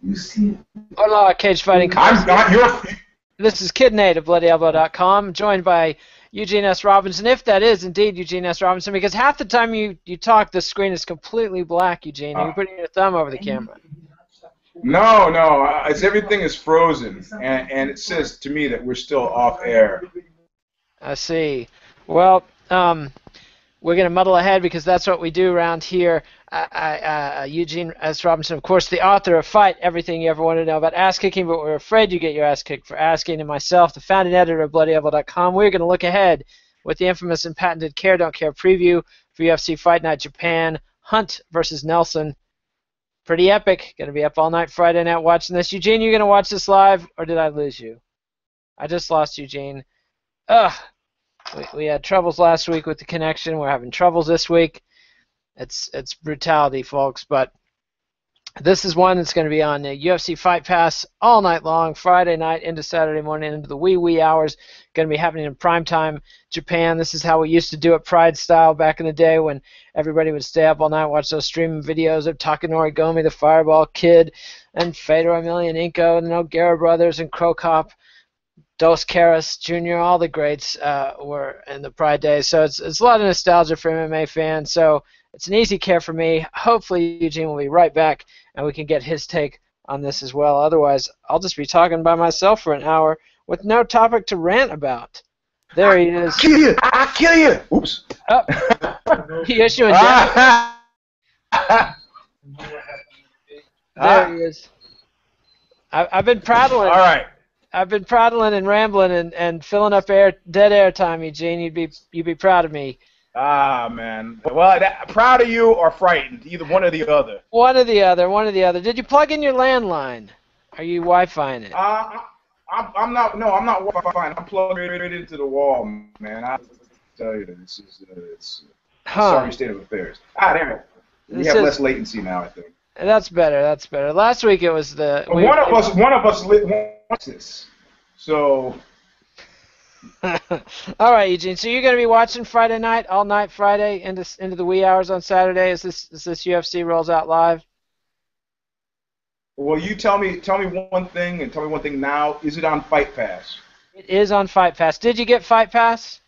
You see, Hola, Cage Fighting. I'm not your. This is Kid Nate of BloodyElbow.com, joined by Eugene S. Robinson, if that is indeed Eugene S. Robinson, because half the time you talk, the screen is completely black, Eugene. Are you putting your thumb over the camera? No, it's everything is frozen, and it says to me that we're still off air. I see. Well, we're going to muddle ahead because that's what we do around here. Eugene S. Robinson, of course, the author of Fight, Everything You Ever Wanted to Know About Ass Kicking, but we're afraid you get your ass kicked for asking. And myself, the founding editor of BloodyElbow.com, we're going to look ahead with the infamous and patented Care Don't Care preview for UFC Fight Night Japan, Hunt versus Nelson. Pretty epic. Going to be up all night Friday night watching this. Eugene, you going to watch this live, or did I lose you? I just lost Eugene. Ugh. We had troubles last week with the connection. We're having troubles this week. It's brutality, folks. But this is one that's going to be on UFC Fight Pass all night long, Friday night into Saturday morning, into the wee hours. Going to be happening in primetime Japan. This is how we used to do it Pride style back in the day when everybody would stay up all night, watch those streaming videos of Takanori Gomi, the Fireball Kid, and Fedor Emelianenko, and the Nogueira brothers, and Krokop. Dos Caras Jr., all the greats were in the Pride days. So it's a lot of nostalgia for MMA fans. So it's an easy care for me. Hopefully Eugene will be right back and we can get his take on this as well. Otherwise, I'll just be talking by myself for an hour with no topic to rant about. There he is. I'll kill you. Oops. Oh. He issuing death. There he is. I've been prattling. All right. I've been prattling and rambling and filling up dead air time, Eugene. You'd be proud of me. Ah, man. Well, proud of you or frightened, either one or the other. One or the other. Did you plug in your landline? Are you Wi-Fiing it? I'm not Wi-Fi. I'm plugged right into the wall, man. I tell you, this is it's a sorry state of affairs. There. We have less latency now, I think. That's better. Last week it was the. One of us wants this. So. All right, Eugene. So you're going to be watching Friday night, all night Friday, into the wee hours on Saturday. Is this UFC rolls out live? Well, you tell me one thing, and tell me one thing now. Is it on Fight Pass? It is on Fight Pass. Did you get Fight Pass?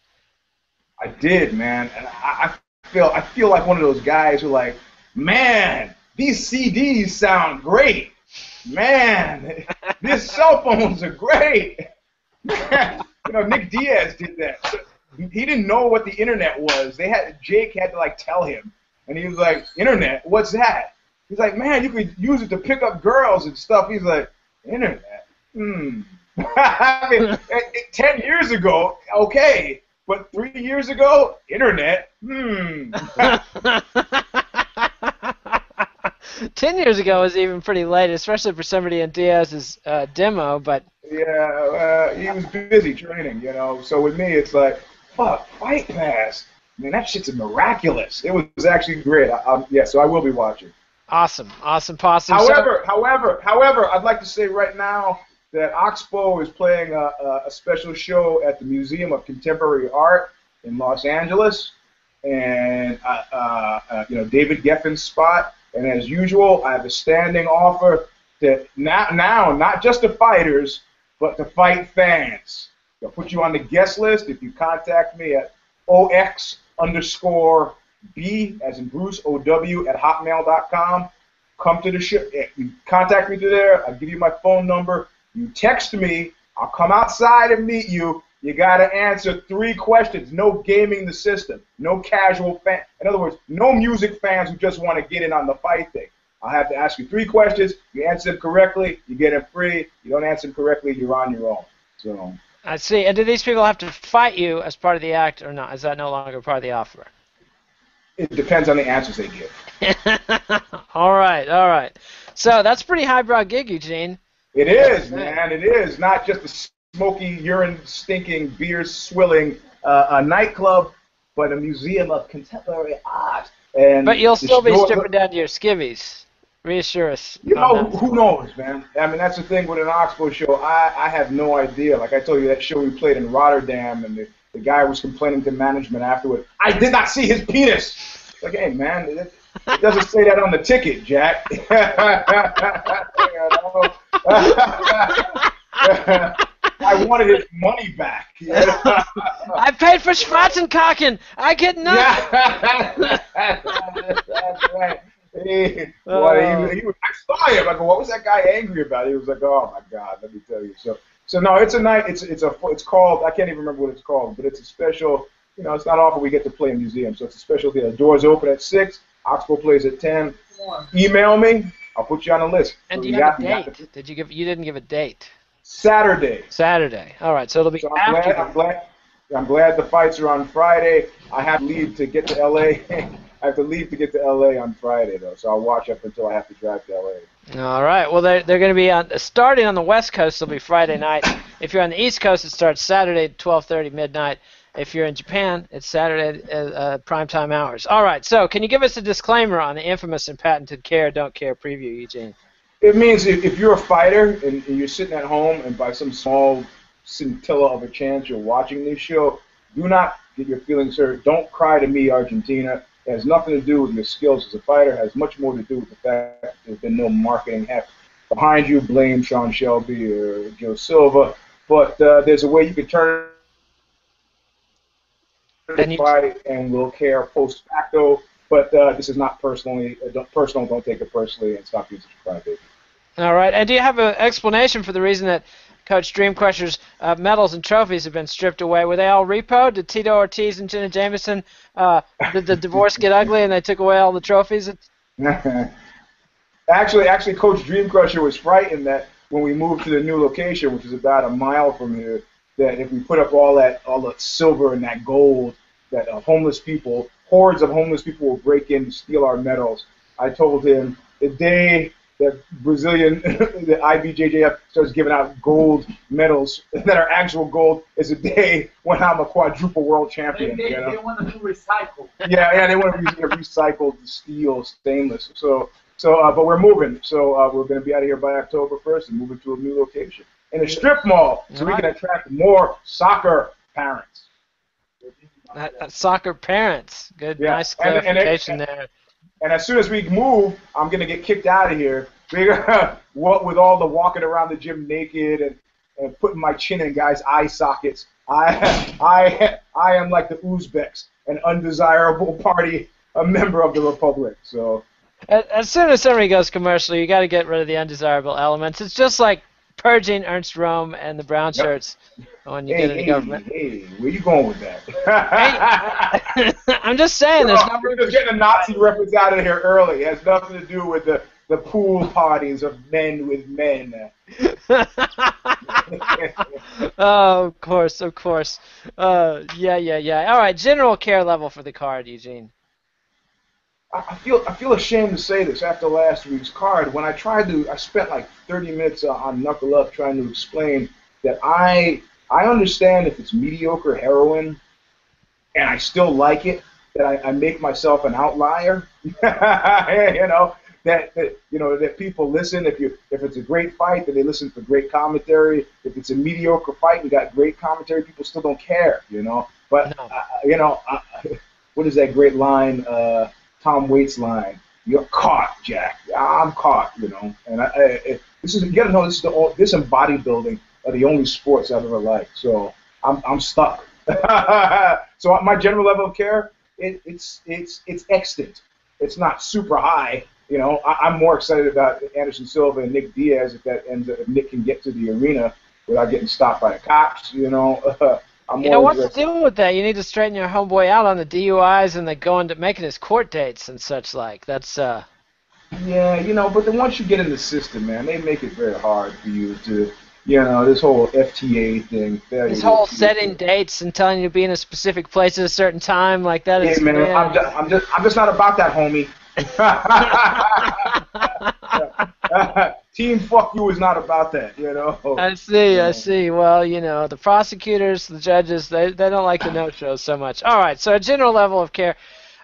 I did, man, and I feel like one of those guys who like, man, these CDs sound great. Man, these cell phones are great. Man, Nick Diaz did that. He didn't know what the internet was. Jake had to like tell him, and he was like, "Internet? What's that?" He's like, "Man, you could use it to pick up girls and stuff." He's like, "Internet? I mean, 10 years ago, okay, but 3 years ago, internet? 10 years ago was even pretty late, especially for somebody in Diaz's demo, but... Yeah, he was busy training, So with me, it's like, fuck, Fight Pass. Man, that shit's miraculous. It was actually great. So I will be watching. Awesome, possum. However, I'd like to say right now that Oxbow is playing a special show at the Museum of Contemporary Art in Los Angeles, and David Geffen's spot. And as usual, I have a standing offer to now not just to fighters, but to fight fans. I'll put you on the guest list if you contact me at OX_B as in Bruce OW at hotmail.com. Come to the show. You contact me through there. I'll give you my phone number. You text me. I'll come outside and meet you. You got to answer 3 questions. No gaming the system. No casual fan. In other words, no music fans who just want to get in on the fight thing. I'll have to ask you 3 questions. You answer them correctly, you get them free. You don't answer them correctly, you're on your own. So. I see. And do these people have to fight you as part of the act or not? Is that no longer part of the offer? It depends on the answers they give. All right. So that's a pretty highbrow gig, Eugene. It is, man. It is. Not just a smoky, urine-stinking, beer-swilling nightclub, but a museum of contemporary art. But you'll still be stripping down to your skivvies. Reassure us. Who knows, man? I mean, that's the thing with an Oxbow show. I have no idea. Like I told you, that show we played in Rotterdam, and the guy was complaining to management afterward. I did not see his penis. Like, hey, man, It doesn't say that on the ticket, Jack. You know? I wanted his money back. I paid for Schwarzenkochen. I get nothing. Yeah, that's right. I saw him. I go, what was that guy angry about? He was like, oh my God, let me tell you. So no, it's a night. It's called. I can't even remember what it's called, but it's a special. You know, it's not often we get to play in museums, so it's a special deal. The doors open at 6. Oxbow plays at 10. Email me. I'll put you on the list. And So do you have a date? You didn't give a date. Saturday. Saturday. All right, so it'll be So after. I'm glad the fights are on Friday. I have to leave to get to LA. I have to leave to get to LA on Friday though, so I'll watch up until I have to drive to LA. All right. Well, they're going to be starting on the West Coast. It'll be Friday night. If you're on the East Coast, it starts Saturday at 12:30 midnight. If you're in Japan, it's Saturday at primetime hours. All right. So, can you give us a disclaimer on the infamous and patented Care Don't Care preview, Eugene? It means if you're a fighter and you're sitting at home and by some small scintilla of a chance you're watching this show, do not get your feelings hurt. Don't cry to me, Argentina. It has nothing to do with your skills as a fighter. It has much more to do with the fact that there's been no marketing heft behind you. Blame Sean Shelby or Joe Silva. But there's a way you can turn the fight and will care post facto. But this is not personal. Don't take it personally and stop being such a crybaby. All right. And do you have an explanation for the reason that Coach Dreamcrusher's medals and trophies have been stripped away? Were they all repoed? Did Tito Ortiz and Jenna Jameson, did the divorce get ugly and they took away all the trophies? Actually, Coach Dreamcrusher was frightened that when we moved to the new location, which is about a mile from here, that if we put up all the silver and that gold, that hordes of homeless people will break in to steal our medals. I told him the day that the IBJJF starts giving out gold medals that are actual gold is a day when I'm a quadruple world champion. They want to recycle. Yeah, they want to recycled steel, stainless. But we're moving. So we're going to be out of here by October 1st and moving to a new location in a strip mall, so we can attract more soccer parents. Soccer parents. Good, yeah. Nice clarification there. And as soon as we move, I'm going to get kicked out of here. What with all the walking around the gym naked and putting my chin in guys' eye sockets, I am like the Uzbeks, an undesirable party, a member of the Republic. So as soon as somebody goes commercial, you got to get rid of the undesirable elements. It's just like purging Ernst Röhm and the brown shirts when you get into government. Hey, where you going with that? I'm just saying, there's no room. Just getting a Nazi reference out of here early. It has nothing to do with the pool parties of men with men. Oh, of course. Yeah. All right, general care level for the card, Eugene. I feel ashamed to say this after last week's card. When I spent like 30 minutes on Knuckle Up trying to explain that I understand if it's mediocre heroin and I still like it, that I make myself an outlier. That people listen. If it's a great fight, that they listen for great commentary. If it's a mediocre fight and got great commentary, people still don't care. But no. What is that great line? Tom Waits line. You're caught, Jack. I'm caught. And you gotta know this and bodybuilding are the only sports I've ever liked. So I'm stuck. So my general level of care, it's extant. It's not super high. I'm more excited about Anderson Silva and Nick Diaz if Nick can get to the arena without getting stopped by the cops. What's the deal with that? You need to straighten your homeboy out on the DUIs and making his court dates and such like. That's Yeah, but then once you get in the system, man, they make it very hard for you to, this whole FTA thing. This whole setting dates and telling you to be in a specific place at a certain time, like that. Hey, man, I'm just not about that, homie. Team fuck you is not about that, I see. Well, the prosecutors, the judges, they don't like the no-shows so much. All right, so a general level of care.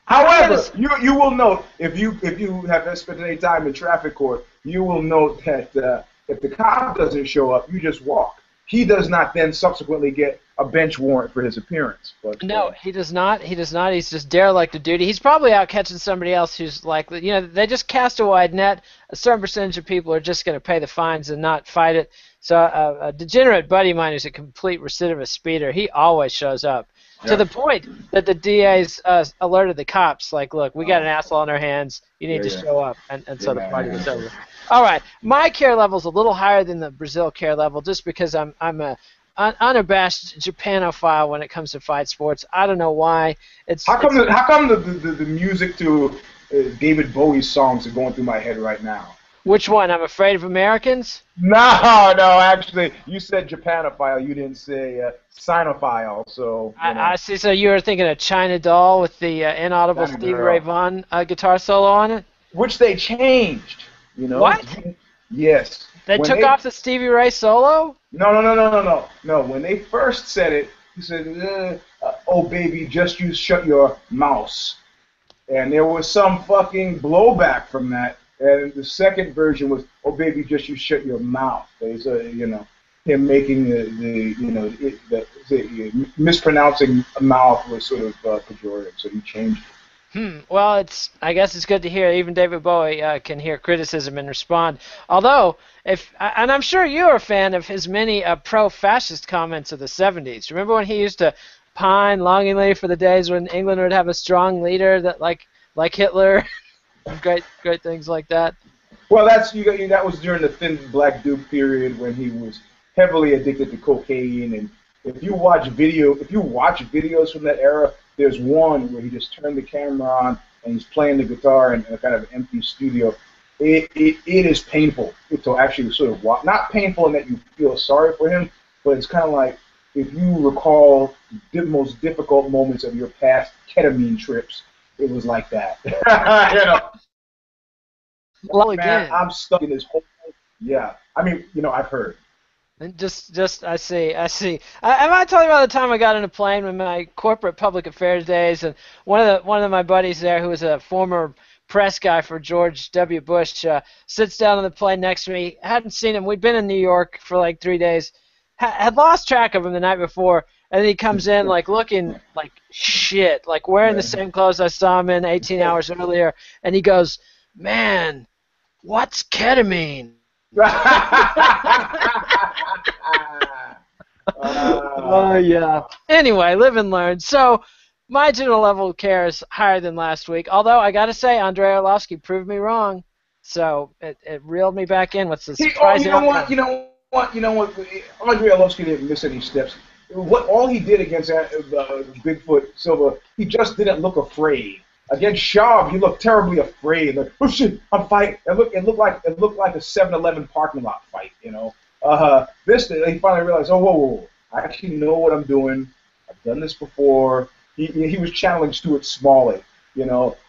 However, you will note, if you have spent any time in traffic court, you will note that if the cop doesn't show up, you just walk. he does not then subsequently get a bench warrant for his appearance. But No, he does not. He does not. He's just derelict of duty. He's probably out catching somebody else who's likely. They just cast a wide net. A certain percentage of people are just going to pay the fines and not fight it. So a degenerate buddy of mine who's a complete recidivist speeder, he always shows up. To the point that the DA's alerted the cops, like, look, we got an asshole on our hands. You need to show up. And so the party was over. All right. My care level's a little higher than the Brazil care level just because I'm a unabashed Japanophile when it comes to fight sports. I don't know why. How come the music to David Bowie's songs are going through my head right now? Which one? I'm Afraid of Americans? No, actually, you said Japanophile. You didn't say Sinophile. So I see. So you were thinking of China Doll with the inaudible Stevie Ray Vaughan guitar solo on it? Which they changed. What? Yes. They took off the Stevie Ray solo? No. When they first said it, he said, "Oh baby, just you shut your mouse," and there was some fucking blowback from that. And the second version was, "Oh baby, just you shut your mouth." They said, him making the mispronouncing mouth was sort of pejorative, so he changed it. Well, I guess it's good to hear. Even David Bowie can hear criticism and respond. Although, and I'm sure you're a fan of his many pro-fascist comments of the 70s. Remember when he used to pine longingly for the days when England would have a strong leader that like Hitler? Great things like that. Well, that was during the Thin Black Duke period when he was heavily addicted to cocaine. And if you watch videos from that era, there's one where he just turned the camera on and he's playing the guitar in a kind of empty studio. It is painful to actually sort of watch. Not painful in that you feel sorry for him, but it's kind of like if you recall the most difficult moments of your past ketamine trips. It was like that. Well, again, man, I'm stuck in this whole. Yeah, I mean, I've heard. And just I see. I might tell you about the time I got on a plane with my corporate public affairs days, and one of my buddies there, who was a former press guy for George W. Bush, sits down on the plane next to me. Hadn't seen him. We'd been in New York for like 3 days. Had lost track of him the night before, and then he comes in like looking like shit, like wearing the same clothes I saw him in 18 hours earlier, and he goes, "Man, what's ketamine?" Oh, yeah. Anyway, live and learn. So, my general level of care is higher than last week. Although, I got to say, Andrei Arlovsky proved me wrong. So, it reeled me back in with the surprising outcome. You know what? Andrei Arlovsky didn't miss any steps. All he did against Bigfoot Silva, he just didn't look afraid. Against Schaub, he looked terribly afraid. Like, oh shit, I'm fighting. It looked like a 7-Eleven parking lot fight. This he finally realized, whoa, I actually know what I'm doing. I've done this before. He was channeling Stuart Smalley.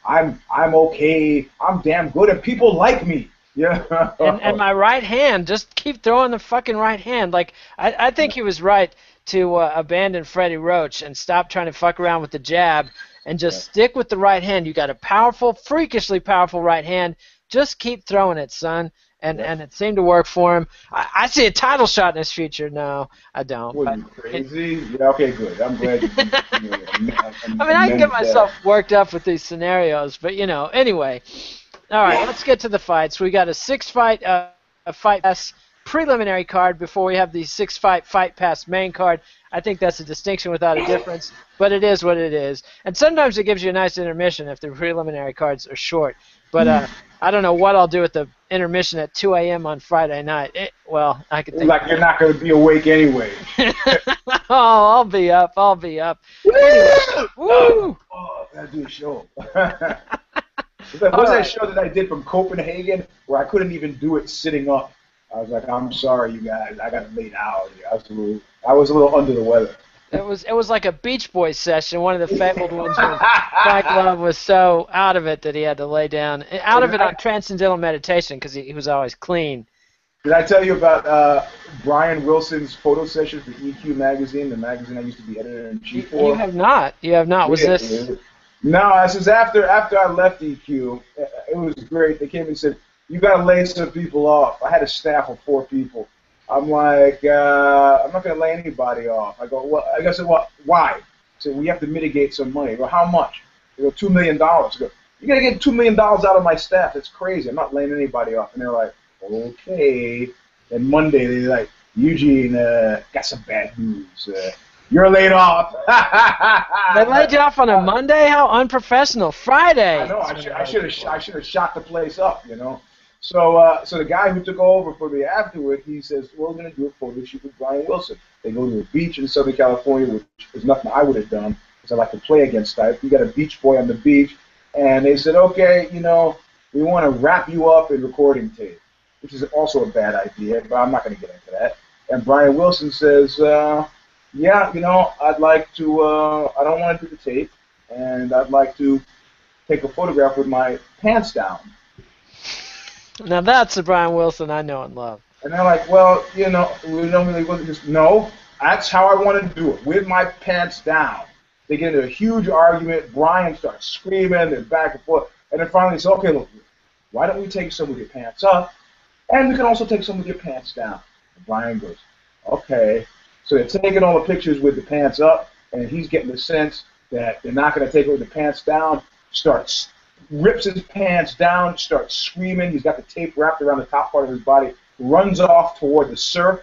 I'm okay. I'm damn good, and people like me. Yeah. And my right hand, just keep throwing the fucking right hand. Like I think he was right to abandon Freddie Roach and stop trying to fuck around with the jab. And just stick with the right hand. You got a powerful, freakishly powerful right hand. Just keep throwing it, son. And it seemed to work for him. I see a title shot in his future. No, I don't. What, you crazy? Yeah, okay, good. I'm glad you I mean, I can get myself worked up with these scenarios, but, anyway. All right, let's get to the fights. We got a 6-fight Fight Pass preliminary card before we have the 6-fight Fight Pass main card. I think that's a distinction without a difference, but it is what it is. And sometimes it gives you a nice intermission if the preliminary cards are short. But I don't know what I'll do with the intermission at 2 a.m. on Friday night. I could think like you're not going to be awake anyway. Oh, I'll be up. Anyway, woo! Oh, gotta do a show. What was that show that I did from Copenhagen where I couldn't even do it sitting up? I was like, I'm sorry, you guys. I got laid out. I was a little under the weather. It was like a Beach Boys session, one of the fabled ones when Mike Love was so out of it that he had to lay down. Out of it on transcendental meditation because he was always clean. Did I tell you about Brian Wilson's photo session for EQ magazine, the magazine I used to be editor-in-chief for? You have not. Was this? No, this is after I left EQ. It was great. They came and said, you got to lay some people off. I had a staff of 4 people. I'm like, I'm not going to lay anybody off. I go, well, I guess, well, why? So we have to mitigate some money. I go, how much? They go, $2 million. I go, you're going to get $2 million out of my staff. That's crazy. I'm not laying anybody off. And they're like, okay. And Monday, they're like, Eugene, got some bad news. You're laid off. They laid you off on a Monday? How unprofessional. Friday. I know. I should have shot the place up, you know. So the guy who took over for me afterward, he says, we're going to do a photo shoot with Brian Wilson. They go to a beach in Southern California, which is nothing I would have done because I like to play against type. You got a beach boy on the beach. And they said, okay, you know, we want to wrap you up in recording tape, which is also a bad idea, but I'm not going to get into that. And Brian Wilson says, yeah, you know, I'd like to, I don't want to do the tape, and I'd like to take a photograph with my pants down. Now that's the Brian Wilson I know and love. And they're like, well, you know, we don't really want to just, no, that's how I want to do it, with my pants down. They get into a huge argument. Brian starts screaming. They're back and forth. And then finally they say, okay, look, why don't we take some with your pants up, and we can also take some with your pants down. And Brian goes, okay. So they're taking all the pictures with the pants up, and he's getting the sense that they're not going to take it with the pants down. Rips his pants down, starts screaming. He's got the tape wrapped around the top part of his body, runs off toward the surf,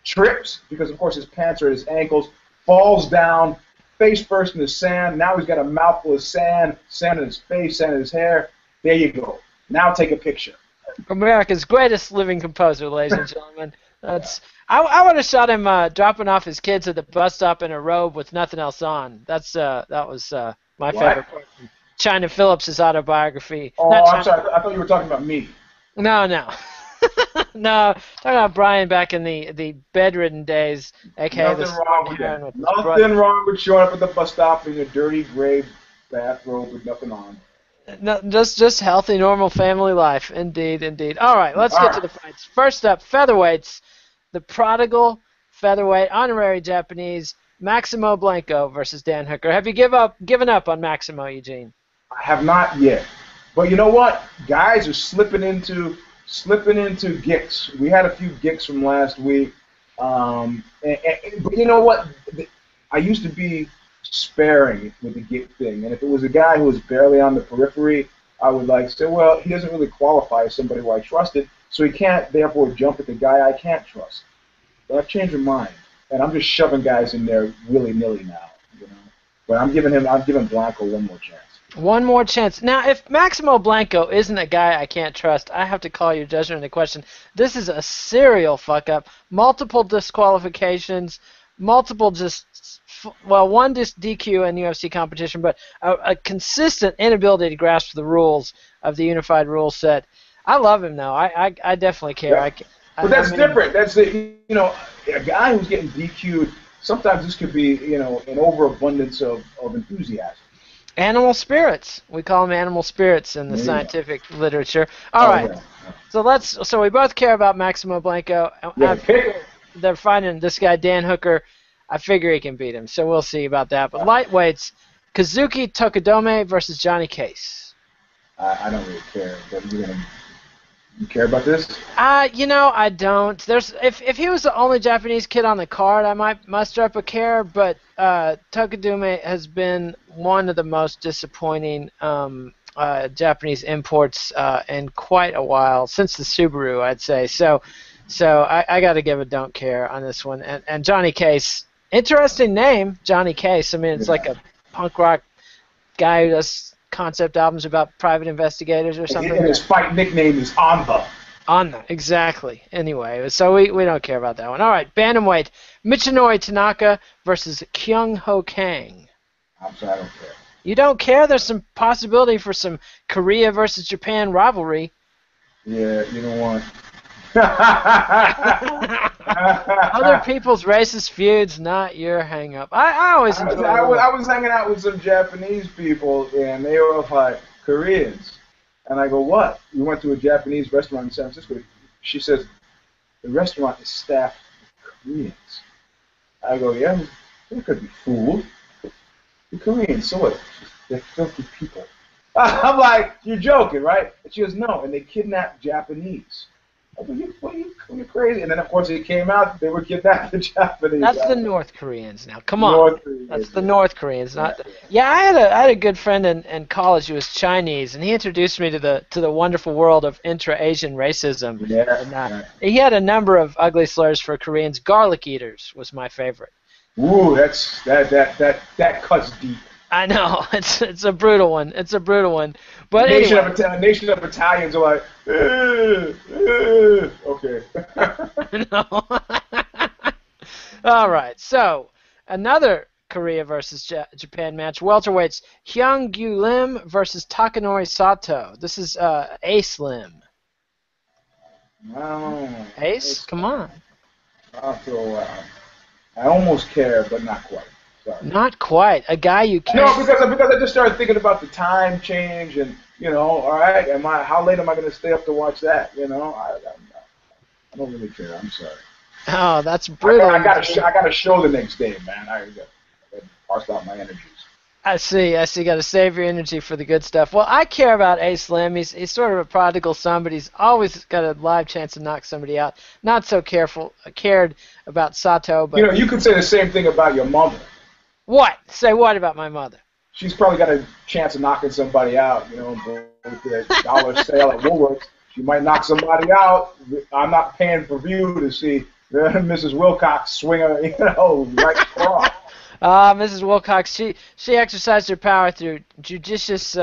trips because, of course, his pants are at his ankles, falls down, face first in the sand. Now he's got a mouthful of sand in his face, sand in his hair. There you go. Now take a picture. America's greatest living composer, ladies and gentlemen. I would have shot him dropping off his kids at the bus stop in a robe with nothing else on. That was my favorite part. China Phillips' autobiography. Oh, I'm sorry. I thought you were talking about me. No. No, talking about Brian back in the bedridden days, aka Nothing wrong with showing up at the bus stop in a dirty gray bathrobe with nothing on. No, just healthy, normal family life. Indeed. All right, let's get to the fights. First up, featherweights. The prodigal featherweight, honorary Japanese, Maximo Blanco versus Dan Hooker. Have you given up on Maximo, Eugene? I have not yet. But you know what? Guys are slipping into gicks. We had a few gicks from last week. But you know what? I used to be sparing with the gick thing. And if it was a guy who was barely on the periphery, I would say, well, he doesn't really qualify as somebody who I trusted, so he can't therefore jump at the guy I can't trust. But I've changed my mind. And I'm just shoving guys in there willy-nilly now. You know? But I'm giving Blanco one more chance. One more chance. Now, if Maximo Blanco isn't a guy I can't trust, I have to call your judgment into question. This is a serial fuck-up. Multiple disqualifications, one just DQ in UFC competition, but a consistent inability to grasp the rules of the unified rule set. I love him, though. I definitely care. Yeah. But that's different. That's a guy who's getting DQ'd, sometimes this could be, an overabundance of enthusiasm. Animal spirits. We call them animal spirits in the scientific literature. All right. Yeah. So we both care about Maximo Blanco. Yeah, they're finding this guy Dan Hooker. I figure he can beat him. So we'll see about that. But lightweights, Kazuki Tokudome versus Johnny Case. I don't really care. But you care about this? I don't. If he was the only Japanese kid on the card, I might muster up a care. But Tokudome has been one of the most disappointing Japanese imports in quite a while, since the Subaru, I'd say. So I got to give a don't care on this one. And Johnny Case, interesting name, Johnny Case. I mean, it's like a punk rock guy who does concept albums about private investigators or something. And his fight nickname is Amba. Anda, exactly. Anyway, so we don't care about that one. All right, bantamweight, Michinori Tanaka versus Kyung Ho Kang. I'm sorry, I don't care. You don't care? There's some possibility for some Korea versus Japan rivalry. Yeah, you know what? Other people's racist feuds, not your hang-up. I always enjoy I was hanging out with some Japanese people, and they were like Koreans. And I go, what? We went to a Japanese restaurant in San Francisco. She says, the restaurant is staffed with Koreans. I go, yeah, they could be fooled. The Koreans, so what? They're filthy people. I'm like, you're joking, right? And she goes, no, and they kidnap Japanese. What are you crazy? And then, of course, it came out they were kidnapped the Japanese. That's the North Koreans now. Come on. North Korea. That's the North Koreans, not. Yeah, I had a good friend in college who was Chinese, and he introduced me to the wonderful world of intra-Asian racism. Yeah. And he had a number of ugly slurs for Koreans. Garlic eaters was my favorite. Ooh, that cuts deep. I know it's a brutal one. It's a brutal one. But Nation of Italians are like, okay. no. All right. So another Korea versus Japan match. Welterweights Hyung-Gyu Lim versus Takanori Sato. This is Ace Lim. No. Ace? Come on. I almost care, but not quite. Sorry. Not quite. A guy you can't. No, because I just started thinking about the time change and, all right, how late am I going to stay up to watch that? I don't really care. I'm sorry. Oh, that's brutal. I got a show the next day, man. I got to parse out my energies. I see. Got to save your energy for the good stuff. Well, I care about Ace Lim. He's sort of a prodigal son, but he's always got a live chance to knock somebody out. Not so cared about Sato, but you could say the same thing about your mother. What? Say what about my mother? She's probably got a chance of knocking somebody out. With the dollar sale at Woolworths, she might knock somebody out. I'm not paying per view to see Mrs. Wilcox swing right across. Mrs. Wilcox, she exercised her power through judicious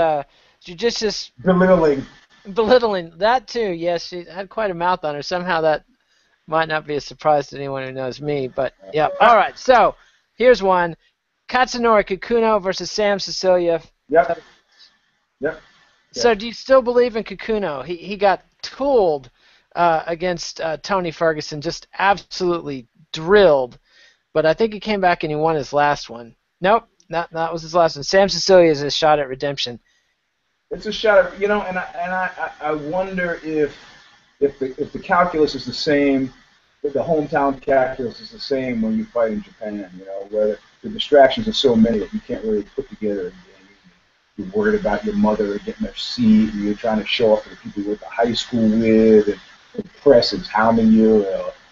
belittling. That too, yes. She had quite a mouth on her. Somehow that might not be a surprise to anyone who knows me, but yeah. All right, so here's one: Katsunori Kikuno versus Sam Cecilia. Yep. So do you still believe in Kikuno? He got tooled against Tony Ferguson, just absolutely drilled. But I think he came back and he won his last one. Nope, that was his last one. Sam Cecilia is a shot at redemption. It's a shot at, and I wonder if the calculus is the same, if the hometown calculus is the same when you fight in Japan. Where the distractions are so many that you can't really put together a game. You're worried about your mother getting their seat, and you're trying to show up for the people you went to high school with, and the press is hounding you.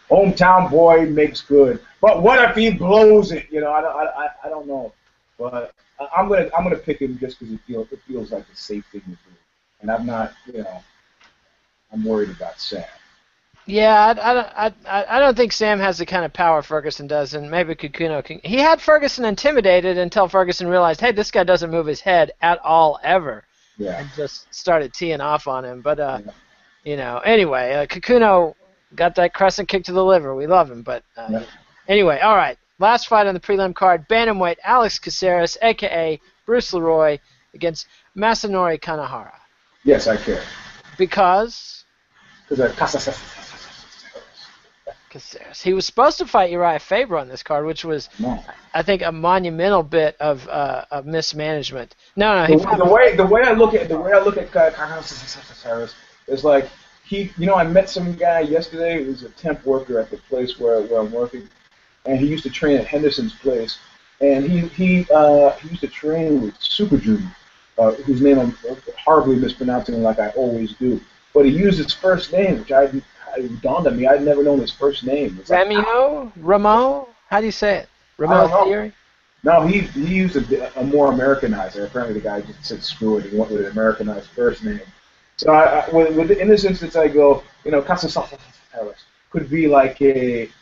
Hometown boy makes good, but what if he blows it? I don't know, but I'm gonna pick him just because it feels like a safe thing to do, and I'm not, I'm worried about Sam. Yeah, I don't think Sam has the kind of power Ferguson does, and maybe Kikuno can. He had Ferguson intimidated until Ferguson realized, hey, this guy doesn't move his head at all ever, and just started teeing off on him. But anyway, Kikuno got that crescent kick to the liver. We love him, but anyway, all right. Last fight on the prelim card: bantamweight Alex Caceres, aka Bruce Leroy, against Masanori Kanehara. Yes, I care. Because Caceres. He was supposed to fight Uriah Faber on this card, which was, I think, a monumental bit of mismanagement. No, the way I look at Caceres is like I met some guy yesterday who was a temp worker at the place where I'm working, and he used to train at Henderson's place, and he used to train with Super Junior, whose name I'm horribly mispronouncing like I always do, but he used his first name, which it dawned on me I'd never known his first name. Ramo? How do you say it? Ramo Theory? No, he used a more Americanized. Apparently the guy just said screw it and went with an Americanized first name. So in this instance, I go, Caceres could be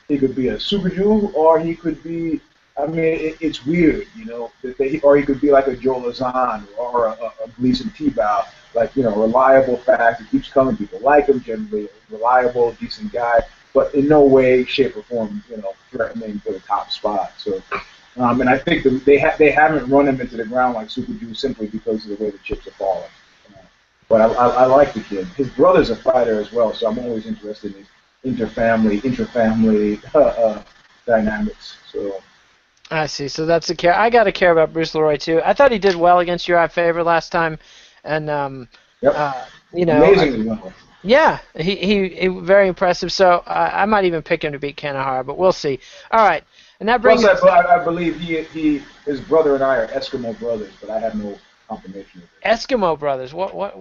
he could be a Super Jew, or he could be, it's weird, or he could be like a Joe Lazan or a Gleason Tebow, reliable fact, he keeps coming, people like him, generally reliable, decent guy, but in no way, shape, or form, threatening for the top spot. So, and I think they haven't run him into the ground like Super Jew simply because of the way the chips are falling. But I like the kid. His brother's a fighter as well, so I'm always interested in his intrafamily dynamics. So I see. So that's the care. I got to care about Bruce Leroy too. I thought he did well against Uriah Faber last time, and amazingly well. Yeah, he very impressive. So I might even pick him to beat Kanehara, but we'll see. All right, and that brings. Plus, I believe his brother and I are Eskimo brothers, but I have no confirmation of it. Eskimo brothers. What?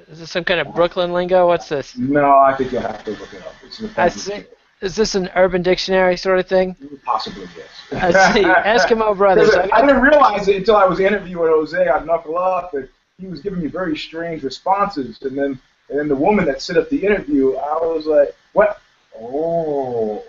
Is this some kind of Brooklyn lingo? What's this? No, I think you'll have to look it up. It's an I offensive see. shit. Is this an Urban Dictionary sort of thing? Possibly, I yes. see. Eskimo Brothers. I didn't realize it until I was interviewing Jose on Knuckle Up, and he was giving me very strange responses. And then the woman that set up the interview, I was like, what? Oh.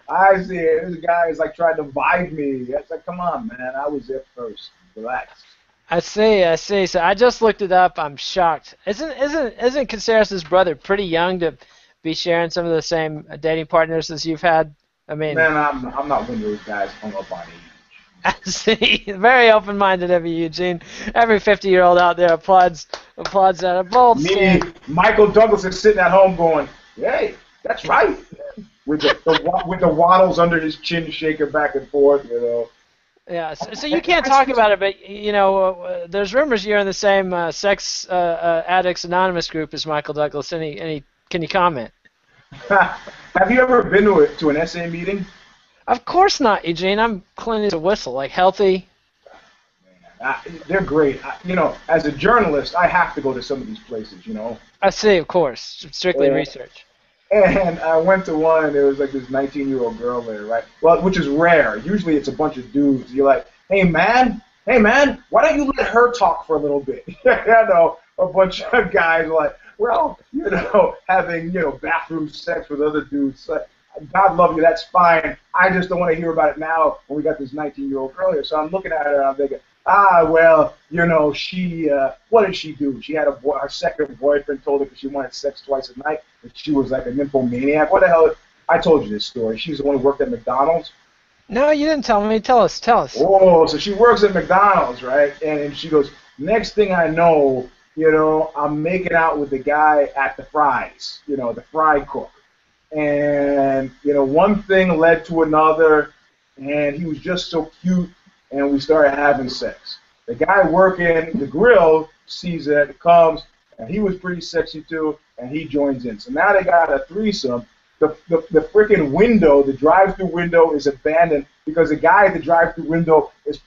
I see it. This guy is like trying to vibe me. It's like, come on, man. I was there first. Relax. I see. So I just looked it up. I'm shocked. Isn't Caceres' brother pretty young to be sharing some of the same dating partners as you've had? I mean, Man, I'm not one of those guys hung up on age. I see. Very open-minded of you, Eugene. Every 50-year-old out there applauds that. A bold Me, stand. Michael Douglas is sitting at home going, hey, that's right. With the waddles under his chin shaking back and forth, you know. Yeah, so you can't talk about it, but you know, there's rumors you're in the same sex addicts anonymous group as Michael Douglas. Can you comment? Have you ever been to an SA meeting? Of course not, Eugene. I'm clean as a whistle, like healthy. They're great. You know, as a journalist, I have to go to some of these places, you know. I see, of course. Strictly research. And I went to one, and there was like this 19-year-old girl there, right? Well, which is rare. Usually it's a bunch of dudes. You're like, hey, man, why don't you let her talk for a little bit? You know, a bunch of guys are like, well, you know, having, you know, bathroom sex with other dudes. Like, God love you, that's fine. I just don't want to hear about it now when we got this 19-year-old girl here. So I'm looking at her, and I'm thinking, well, you know, what did she do? She had her second boyfriend told her because she wanted sex twice a night, and she was like a nymphomaniac. What the hell? I told you this story. She's the one who worked at McDonald's. No, you didn't tell me. Tell us. Oh, so she works at McDonald's, right? And she goes, next thing I know, you know, I'm making out with the guy at the fries, you know, the fry cook. And, you know, one thing led to another, and he was just so cute, and we started having sex. The guy working the grill sees it, comes, and he was pretty sexy too, and he joins in. So now they got a threesome. The freaking window, the drive-through window is abandoned because the guy at the drive-through window is,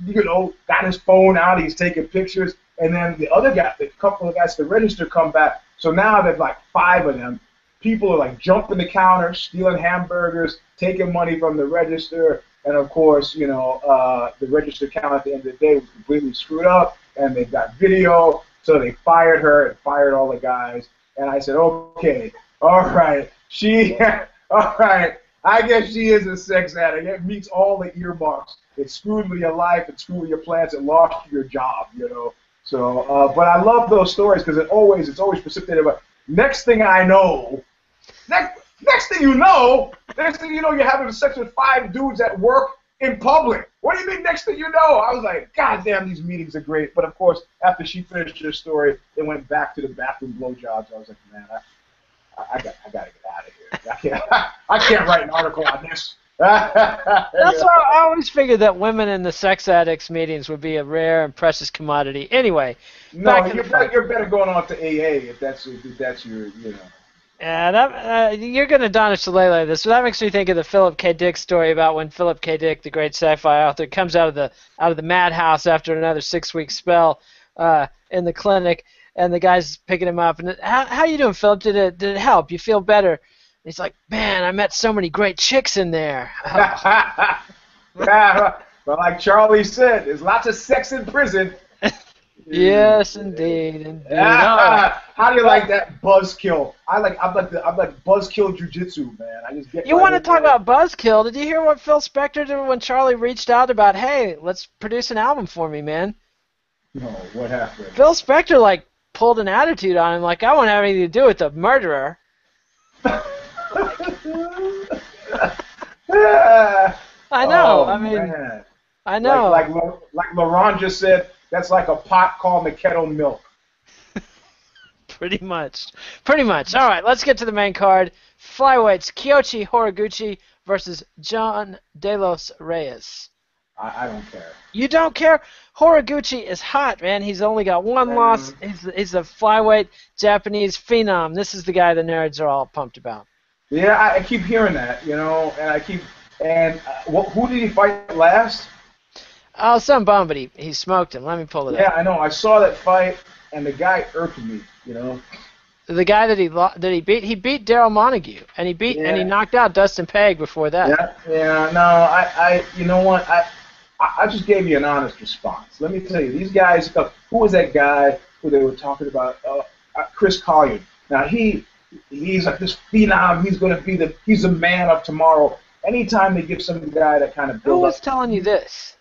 you know, got his phone out, he's taking pictures, and then the other guy, the couple of guys at the register come back. So now there's like 5 of them. People are like jumping the counter, stealing hamburgers, taking money from the register, and of course, you know, the register count at the end of the day was completely screwed up, and they've got video, so they fired her and fired all the guys. And I said, okay, all right, all right, I guess she is a sex addict. It meets all the earmarks. It screwed with your life, it screwed with your plans, it lost your job, you know. So, but I love those stories because it's always precipitated by, next thing I know, next thing you know, you're having sex with 5 dudes at work in public. What do you mean next thing you know? I was like, God damn, these meetings are great. But of course, after she finished her story, it went back to the bathroom blowjobs. I was like, man, I gotta get out of here. I can't write an article on this. That's why I always figured that women in the sex addicts meetings would be a rare and precious commodity. Anyway, no, you're better going on to AA if that's your, you know. Yeah, you're going to Donna Shalala this. So that makes me think of the Philip K. Dick story about when Philip K. Dick, the great sci-fi author, comes out of the madhouse after another 6-week spell in the clinic, and the guy's picking him up. And how you doing, Philip? Did it help? You feel better? And he's like, man, I met so many great chicks in there. Yeah, but like Charlie said, there's lots of sex in prison. Yes, indeed. How do you like that buzzkill? I'm like buzzkill jujitsu, man. I just get. You want to talk about buzzkill? Did you hear what Phil Spector did when Charlie reached out about, hey, let's produce an album for me, man? No, what happened? Phil Spector like pulled an attitude on him, like I won't have anything to do with the murderer. I know. I mean, man. I know. Like Laurent just said. That's like a pot called the kettle milk. Pretty much. All right, let's get to the main card. Flyweights, Kyoichi Horiguchi versus John De Los Reyes. I don't care. You don't care? Horiguchi is hot, man. He's only got 1 loss. He's a flyweight Japanese phenom. This is the guy the nerds are all pumped about. Yeah, I keep hearing that, you know, and who did he fight last? Oh, some bum, but he smoked him. Let me pull it Yeah, up. I know. I saw that fight, and the guy irked me. The guy that he beat Daryl Montague, and he Yeah, knocked out Dustin Peg before that. yeah. No, you know what? I just gave you an honest response. Let me tell you, these guys. Who was that guy who they were talking about? Chris Collier. Now he's like this phenom. He's the man of tomorrow. Anytime they give some guy that kind of Who build was up telling you this?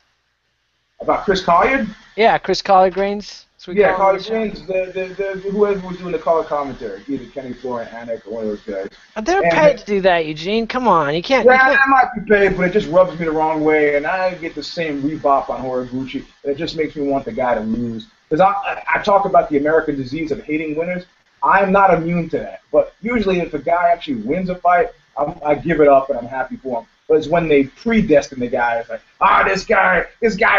about Chris Collier. Yeah, Chris Collard Greens. That's what we Yeah, call him on Collier the show. Greens, whoever was doing the color commentary, either Kenny Florian, Anik, or one of those guys. They're paid to do that, Eugene. Come on, you can't. Yeah, I might be paid, but it just rubs me the wrong way, and I get the same rebop on Horiguchi, and it just makes me want the guy to lose. Because I talk about the American disease of hating winners. I'm not immune to that, but usually if a guy actually wins a fight, I give it up and I'm happy for him. But it's when they predestine the guy, it's like, this guy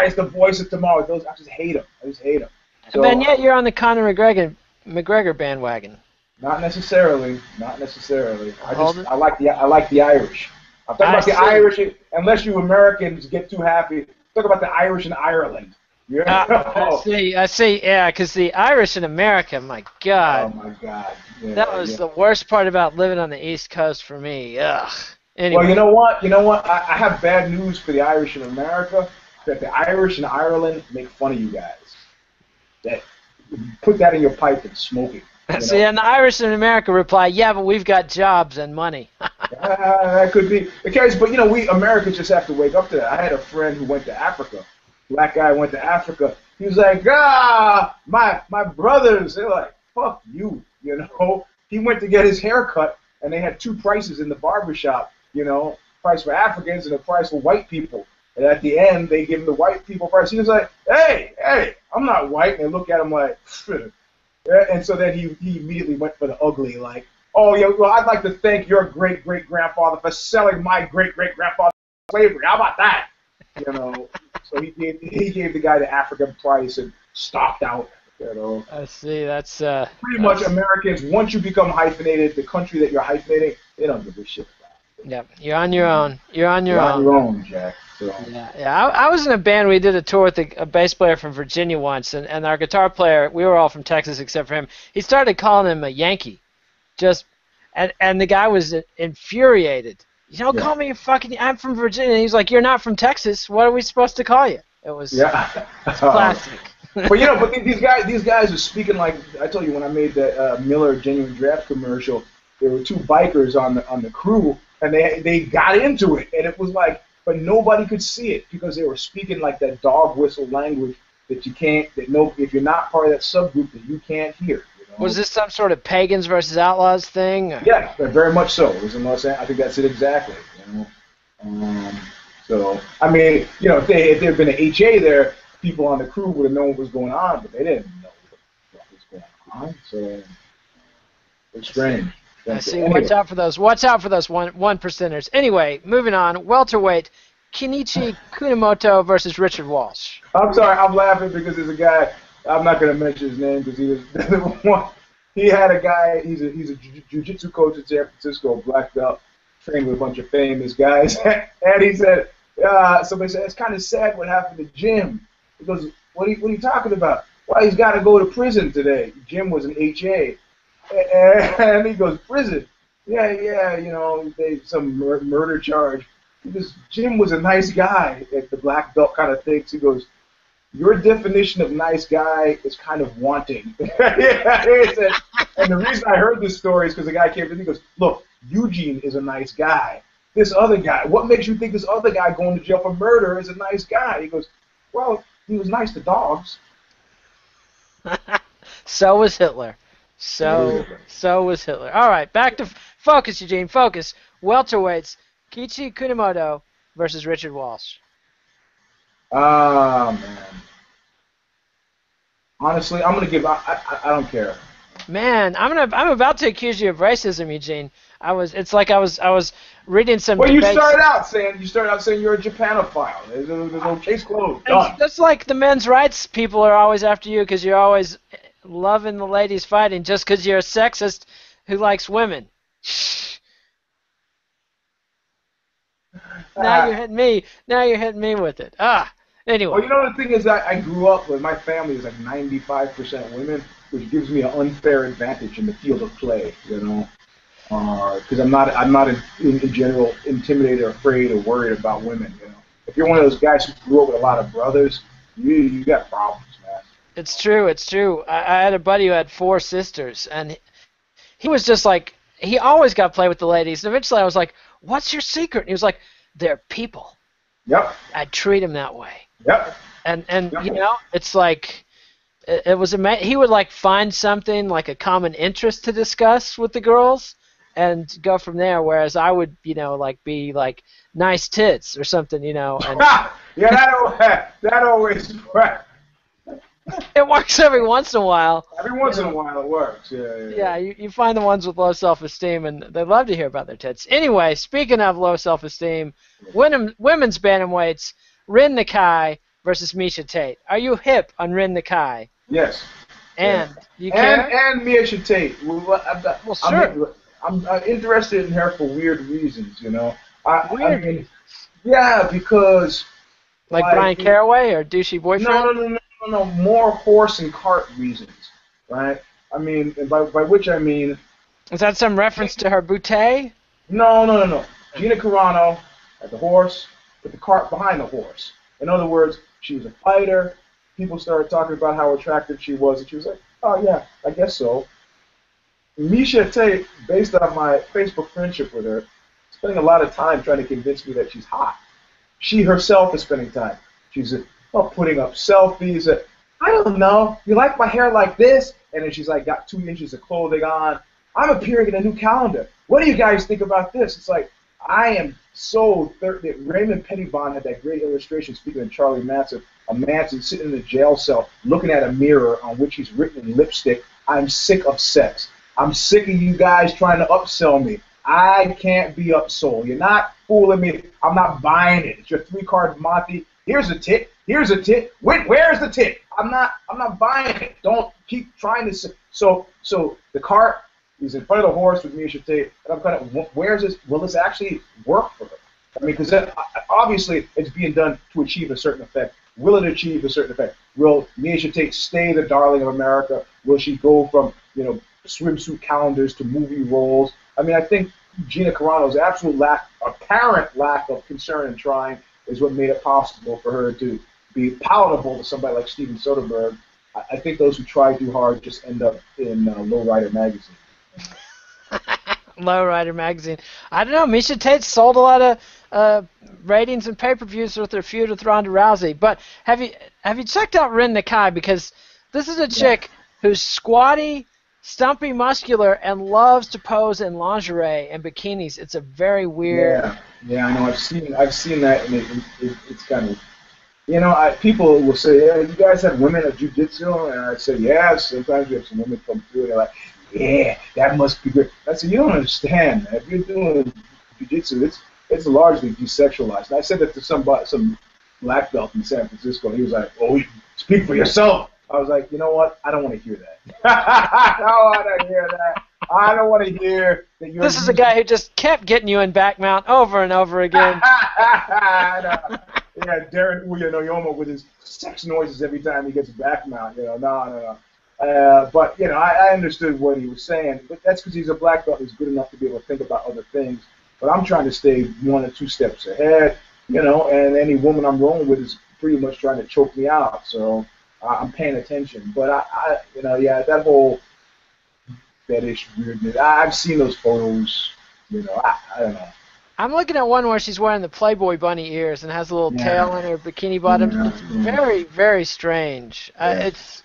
is the voice of tomorrow. I just hate him. So, And yet you're on the Conor McGregor bandwagon. Not necessarily. Hold it. I like the Irish. I'm talking about the Irish. Unless you Americans get too happy, talk about the Irish in Ireland. Yeah. I see. Yeah, because the Irish in America, my God. Oh my God. Yeah, that was the worst part about living on the East Coast for me. Ugh. Anyway. Well, you know what? I have bad news for the Irish in America. That the Irish in Ireland make fun of you guys. That put that in your pipe and smoke it. See, and the Irish in America reply, yeah, but we've got jobs and money. That could be the case, but we Americans just have to wake up to that. I had a friend who went to Africa. Black guy went to Africa. He was like, my brothers. They're like, fuck you, He went to get his hair cut, and they had two prices in the barbershop, price for Africans and a price for white people. And at the end, they give him the white people price. He was like, hey, I'm not white. And they look at him like, and so then he immediately went for the ugly, like, oh, yeah, well, I'd like to thank your great-great-grandfather for selling my great-great-grandfather slavery. How about that? So he gave the guy the African price and stopped out. I see. That's pretty much Americans. Once you become hyphenated, the country that you're hyphenating, they don't give a shit about it. Yeah, you're on your own. You're on your own, Jack. So. Yeah. I was in a band. We did a tour with a bass player from Virginia once, and our guitar player. We were all from Texas except for him. He started calling him a Yankee, and the guy was infuriated. Call me a fucking. I'm from Virginia. He's like, you're not from Texas. What are we supposed to call you? It was classic. But these guys are speaking like I told you when I made that Miller Genuine Draft commercial. There were two bikers on the crew, and they got into it, and it was like, but nobody could see it because they were speaking like that dog whistle language that you can't. If you're not part of that subgroup, that you can't hear. Was this some sort of pagans versus outlaws thing? Or? Yeah, very much so. I think that's it exactly. So I mean, if there had been an HA there, people on the crew would have known what was going on, but they didn't know what was going on. So it's strange. I see. Anyway. Watch out for those. Watch out for those one percenters. Anyway, moving on. Welterweight, Kenichi Kunimoto versus Richard Walsh. I'm sorry. I'm laughing because there's a guy. I'm not going to mention his name because he was. He had a guy. He's a jiu-jitsu coach in San Francisco, black belt, trained with a bunch of famous guys, and he said, somebody said it's kind of sad what happened to Jim. He goes, what are you talking about? Well, he's got to go to prison today. Jim was an HA. And he goes, prison? Yeah, some murder charge. He goes, Jim was a nice guy, at the black belt kind of thinks. He goes, your definition of nice guy is kind of wanting. And the reason I heard this story is because the guy came to me and goes, look, Eugene is a nice guy. This other guy, what makes you think this other guy going to jail for murder is a nice guy? He goes, well, he was nice to dogs. So was Hitler. So was Hitler. All right, back to focus, Eugene. Focus. Welterweights, Kichi Kunimoto versus Richard Walsh. Man. Honestly, I'm gonna give. I don't care. Man, I'm about to accuse you of racism, Eugene. It's like I was reading some. Well, debates. you started out saying you're a Japanophile. There's no case closed. Done. That's like the men's rights people are always after you because you're always loving the ladies fighting just because you're a sexist who likes women. Now you're hitting me. Now you're hitting me with it. Anyway. Well, you know the thing is that I grew up with my family is like 95% women, which gives me an unfair advantage in the field of play. You know, because I'm not in general intimidated or afraid or worried about women. You know, if you're one of those guys who grew up with a lot of brothers, you got problems, man. It's true. It's true. I had a buddy who had 4 sisters, and he was just like, he always got to play with the ladies. And eventually I was like, what's your secret? And he was like, they're people. Yep. I treat them that way. Yep. And Yep. you know, it's like, it was amazing. He would like find something like a common interest to discuss with the girls and go from there, whereas I would, you know, like be like nice tits or something, you know, and Yeah, that always works. it works every once in a while. Every once in a while it works. Yeah. Yeah, you find the ones with low self-esteem, and they love to hear about their tits. Anyway, speaking of low self-esteem, women's bantamweights, Rin Nakai versus Misha Tate. Are you hip on Rin Nakai? Yes. And you care? And Misha Tate. Well, sure. I'm interested in her for weird reasons, you know. I Weird. mean, yeah, because Like Brian Caraway or douchey boyfriend? no, more horse and cart reasons, right? I mean, by which I mean, Is that some reference to her bootay? no. Gina Carano had the horse, with the cart behind the horse. In other words, she was a fighter. People started talking about how attractive she was, and she was like, oh, yeah, I guess so. Misha Tate, based on my Facebook friendship with her, spending a lot of time trying to convince me that she's hot. She herself is spending time. She's putting up selfies. I don't know. You like my hair like this? And then she's like got 2 inches of clothing on. I'm appearing in a new calendar. What do you guys think about this? It's like I am so that Raymond Pettibon had that great illustration speaking of Charlie Manson. A Manson sitting in a jail cell looking at a mirror on which he's written in lipstick, I'm sick of sex. I'm sick of you guys trying to upsell me. I can't be upsold. You're not fooling me. I'm not buying it. It's your 3-card Monty. Here's a tit. Here's a tit. Where's the tit? I'm not buying it. Don't keep trying to. So the cart is in front of the horse with Misha Tate, and I'm kind of, where's this? Will this actually work for her? I mean, because obviously it's being done to achieve a certain effect. Will it achieve a certain effect? Will Misha Tate stay the darling of America? Will she go from swimsuit calendars to movie roles? I mean, I think Gina Carano's apparent lack of concern and trying is what made it possible for her to be palatable to somebody like Steven Soderbergh. I think those who try too hard just end up in Lowrider magazine. Lowrider magazine. I don't know. Misha Tate sold a lot of ratings and pay-per-views with her feud with Ronda Rousey. But have you checked out Rin Nakai? Because this is a chick who's squatty, stumpy, muscular, and loves to pose in lingerie and bikinis. It's a very weird. Yeah, I know. I've seen that, and it's kind of, people will say, yeah, you guys have women at jiu-jitsu, and I say, yeah. Sometimes we have some women come through, and they're like, yeah, that must be good. I said, you don't understand, man. If you're doing jiu-jitsu, it's largely desexualized. And I said that to some black belt in San Francisco, and he was like, oh, speak for yourself. I was like, you know what? I don't want to hear that. I don't want to hear that. I don't want to hear that you're... This is a guy who just kept getting you in back mount over and over again. Yeah, Darren Uyonoyomo with his sex noises every time he gets back mount. No. But, I understood what he was saying. But that's because he's a black belt who's good enough to be able to think about other things. But I'm trying to stay 1 or 2 steps ahead, and any woman I'm rolling with is pretty much trying to choke me out. So... I'm paying attention, but that whole fetish weirdness. I've seen those photos. I don't know. I'm looking at one where she's wearing the Playboy bunny ears and has a little tail on her bikini bottom. It's very, very strange. It's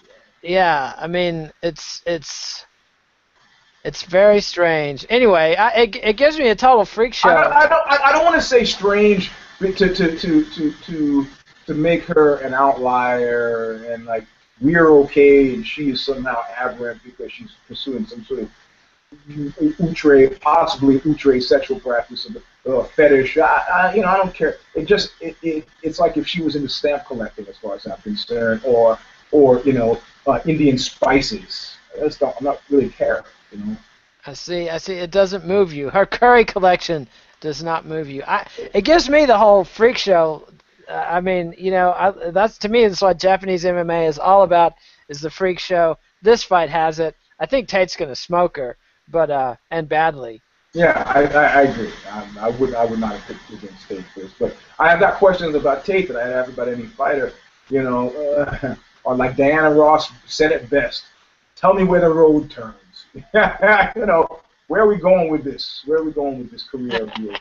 very strange. Anyway, it gives me a total freak show. I don't want to say strange to make her an outlier and like we're okay and she is somehow aberrant because she's pursuing some sort of possibly outre sexual practice of a fetish. I don't care. It's like if she was into stamp collecting, as far as I'm concerned, or Indian spices. I'm not really care. I see. It doesn't move you. Her curry collection does not move you. It gives me the whole freak show I mean, that's to me. That's what Japanese MMA is all about. Is the freak show. This fight has it. I think Tate's gonna smoke her, but and badly. Yeah, I agree. I would not have picked against Tate first, but I have got questions about Tate that I have about any fighter. Or like Diana Ross said it best. Tell me where the road turns. Where are we going with this? Where are we going with this career of yours?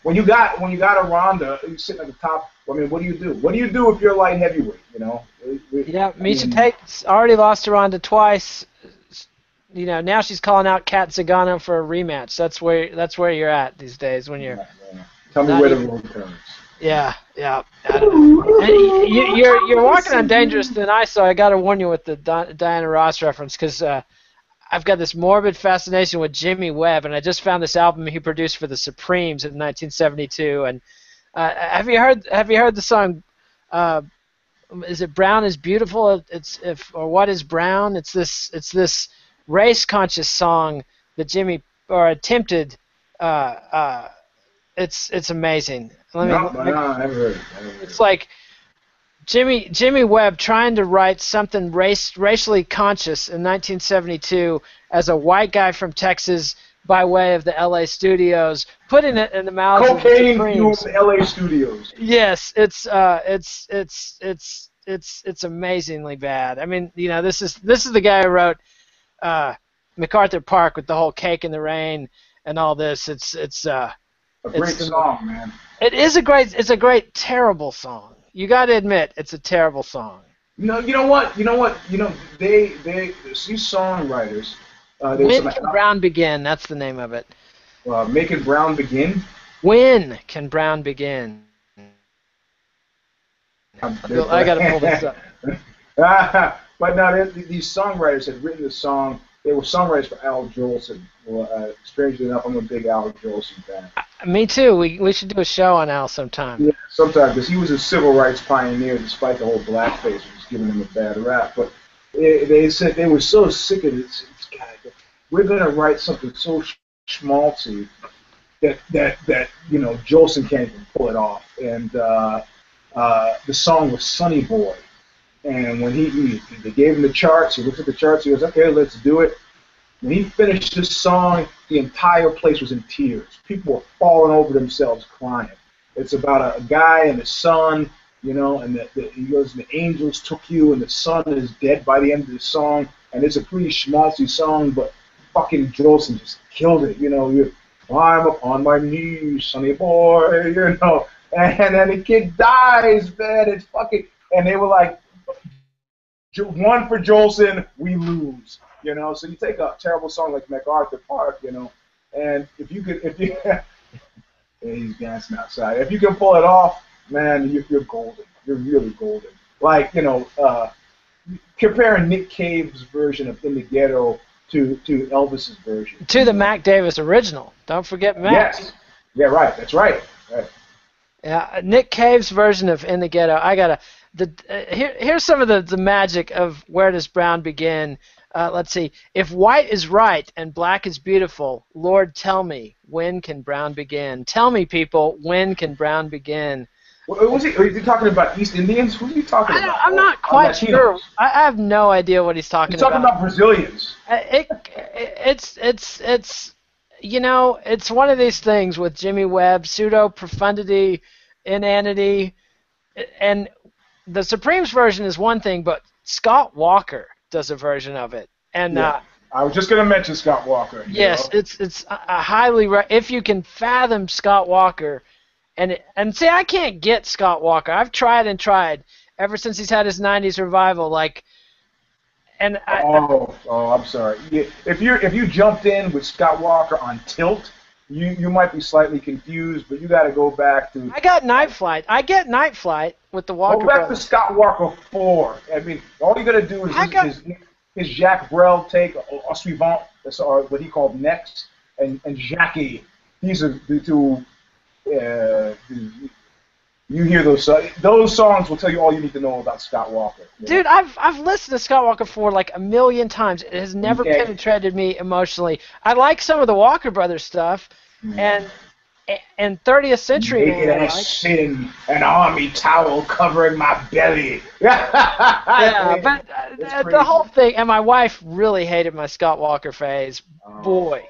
When you got a Ronda sitting at the top, I mean, what do you do? What do you do if you're light heavyweight? Yeah, Miesha Tate's already lost to Ronda twice. Now she's calling out Kat Zingano for a rematch. That's where you're at these days when you're. Yeah. Tell me where the road turns. Yeah. And you're walking on dangerous thin ice, so I got to warn you with the Diana Ross reference because I've got this morbid fascination with Jimmy Webb, and I just found this album he produced for the Supremes in 1972. And have you heard the song? Is it Brown is Beautiful? Or What is Brown? It's this race conscious song that Jimmy attempted. It's amazing. I never heard it. It's like Jimmy Webb trying to write something racially conscious in 1972 as a white guy from Texas by way of the LA studios, putting it in the mouths of the Supremes. Cocaine-fueled LA studios. Yes, it's amazingly bad. I mean, this is the guy who wrote MacArthur Park with the whole Cake in the Rain and all this. It's a great song, man. It's a great terrible song. You got to admit, it's a terrible song. You know what? These songwriters. When Can Brown Begin? That's the name of it. Making Brown Begin? When Can Brown Begin? I got to pull this up. But no, these songwriters had written the song. They were songwriters for Al Jolson. Well, strangely enough, I'm a big Al Jolson fan. Me too. We should do a show on Al sometime. Yeah, sometime, because he was a civil rights pioneer despite the whole blackface, which was giving him a bad rap. But they said they were so sick of this guy. We're going to write something so schmaltzy that Jolson can't even pull it off. And the song was Sonny Boy. And when they gave him the charts, he looked at the charts, he goes, okay, let's do it. When he finished this song, the entire place was in tears. People were falling over themselves crying. It's about a guy and his son, and he goes, the angels took you, and the son is dead by the end of the song. And it's a pretty schmaltzy song, but fucking Jolson just killed it. You climb upon my knees, Sonny Boy, and then the kid dies, man. It's fucking, and they were like, one for Jolson, we lose. So you take a terrible song like MacArthur Park, and if you yeah, he's dancing outside. If you can pull it off, man, you're golden. You're really golden. Like, comparing Nick Cave's version of In the Ghetto to Elvis's version. To the Mac Davis original. Don't forget Mac. Yes. Yeah, right. That's right. Right. Yeah, Nick Cave's version of In the Ghetto. Here's some of the magic of Where Does Brown Begin. Let's see. If white is right and black is beautiful, Lord, tell me, when can brown begin? Tell me, people, when can brown begin? Are you talking about East Indians? Who are you talking about? I'm not quite sure. I have no idea what he's talking about. He's talking about Brazilians. It's one of these things with Jimmy Webb, pseudo profundity, inanity, and the Supremes version is one thing, but Scott Walker does a version of it, and I was just going to mention Scott Walker. Yes, it's a highly if you can fathom Scott Walker, and see, I can't get Scott Walker. I've tried and tried ever since he's had his '90s revival, I'm sorry. If you jumped in with Scott Walker on Tilt, you might be slightly confused, but you got to go back to. I got Night Flight. I get Night Flight with the Walker. Go back brothers. to Scott Walker 4. I mean, all you got to do is his Jacques Brel take au suivant, that's what he called next, and Jackie. These are the two. You hear those songs will tell you all you need to know about Scott Walker. Dude, I've listened to Scott Walker for like a million times. It has never penetrated me emotionally. I like some of the Walker Brothers stuff, and and 30th Century Naked Man, as like, sin, an army towel covering my belly. yeah, but It's the crazy. whole thing, and my wife really hated my Scott Walker phase. Oh, Boy,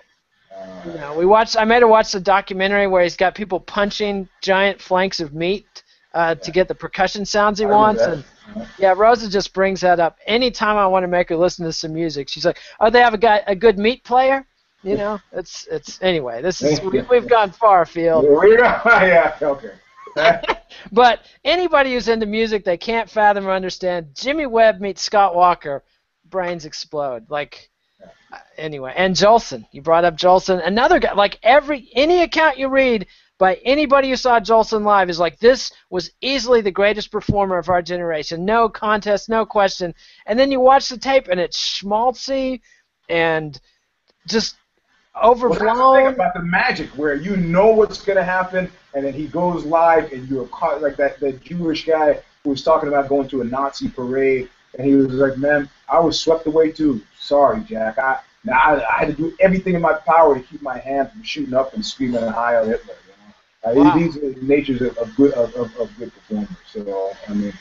I made her watch the documentary where he's got people punching giant flanks of meat to get the percussion sounds he I remember wants, that. and yeah, Rosa just brings that up anytime I want to make her listen to some music. She's like, "Oh, they have a good meat player." You know, it's anyway. We've gone far afield. Yeah, okay. But anybody who's into music they can't fathom or understand, Jimmy Webb meets Scott Walker, brains explode. Like, anyway, and Jolson. You brought up Jolson. Another guy, like any account you read by anybody who saw Jolson live is like, this was easily the greatest performer of our generation. No contest, no question. And then you watch the tape and it's schmaltzy and just Well, that's the thing overblown. about the magic, where you know what's going to happen, and then he goes live, and you're caught like that Jewish guy who was talking about going to a Nazi parade, and he was like, "Man, I was swept away too. Sorry, Jack. I had to do everything in my power to keep my hand from shooting up and screaming Heil Hitler." You know, Wow. these are the natures of good performers. So I mean,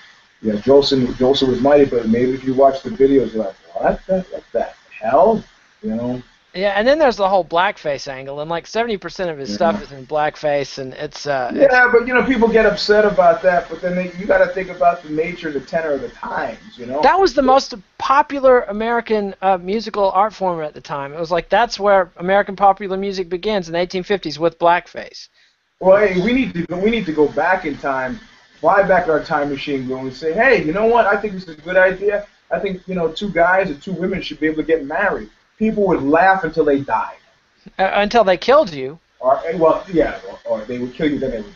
yeah, Jolson was mighty, but maybe if you watch the videos, you're like, "What the hell?" You know. Yeah, and then there's the whole blackface angle, and like 70% of his Yeah. stuff is in blackface, and it's Yeah, but people get upset about that. But then you got to think about the nature, the tenor of the times. You know. that was the most popular American musical art form at the time. It was like that's where American popular music begins in the 1850s with blackface. Well, hey, we need to go back in time, fly back our time machine, go and say, hey, you know what? I think this is a good idea. I think two guys or two women should be able to get married. People would laugh until they died. Until they killed you. Or they would kill you, then they would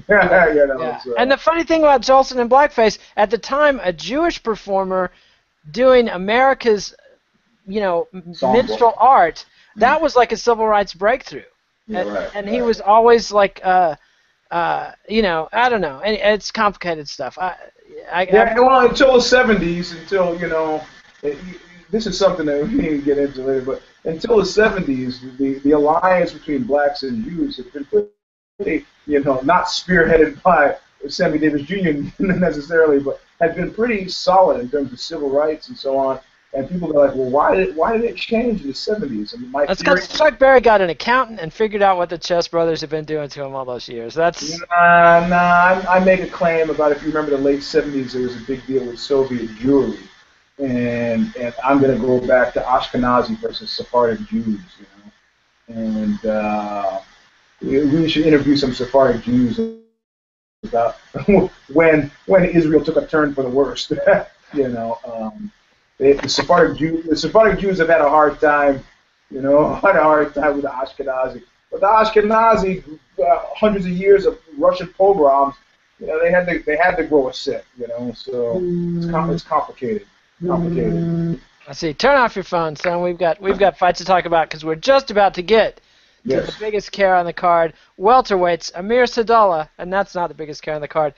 die. Yeah. And the funny thing about Jolson and blackface, at the time, a Jewish performer doing America's, minstrel art, that was like a civil rights breakthrough. And he was always like, I don't know. And it's complicated stuff. Well, until the 70s, this is something that we need to get into later, but until the 70s, the alliance between blacks and Jews had been pretty, not spearheaded by Sammy Davis Jr. necessarily, but had been pretty solid in terms of civil rights and so on. And people are like, well, why did it change in the 70s? I mean, that's because Chuck Berry got an accountant and figured out what the Chess Brothers have been doing to him all those years. I make a claim about, if you remember the late 70s, there was a big deal with Soviet Jewry. And I'm going to go back to Ashkenazi versus Sephardic Jews, And we should interview some Sephardic Jews about when Israel took a turn for the worst. The Sephardic Jews have had a hard time, with the Ashkenazi. But the Ashkenazi, hundreds of years of Russian pogroms, they had to grow a set, So it's complicated. I see. Turn off your phone, son. We've got fights to talk about because we're just about to get to the biggest care on the card. Welterweights, Amir Sadollah, and that's not the biggest care on the card.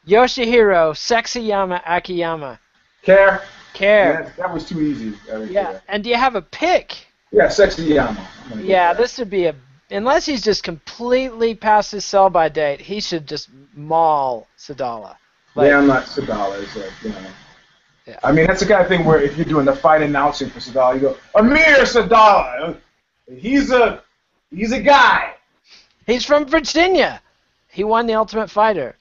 Yoshihiro Sexyama Akiyama. Care. Yeah, that was too easy. Yeah. And do you have a pick? Yeah, Sexyama. Yeah, this would be unless he's just completely past his sell-by date, he should just maul Sadollah. I'm not Sadollah. It's like, Yeah. I mean, that's the kind of thing where if you're doing the fight announcing for Sadollah, you go, Amir Sadollah. He's a guy. He's from Virginia. He won the Ultimate Fighter.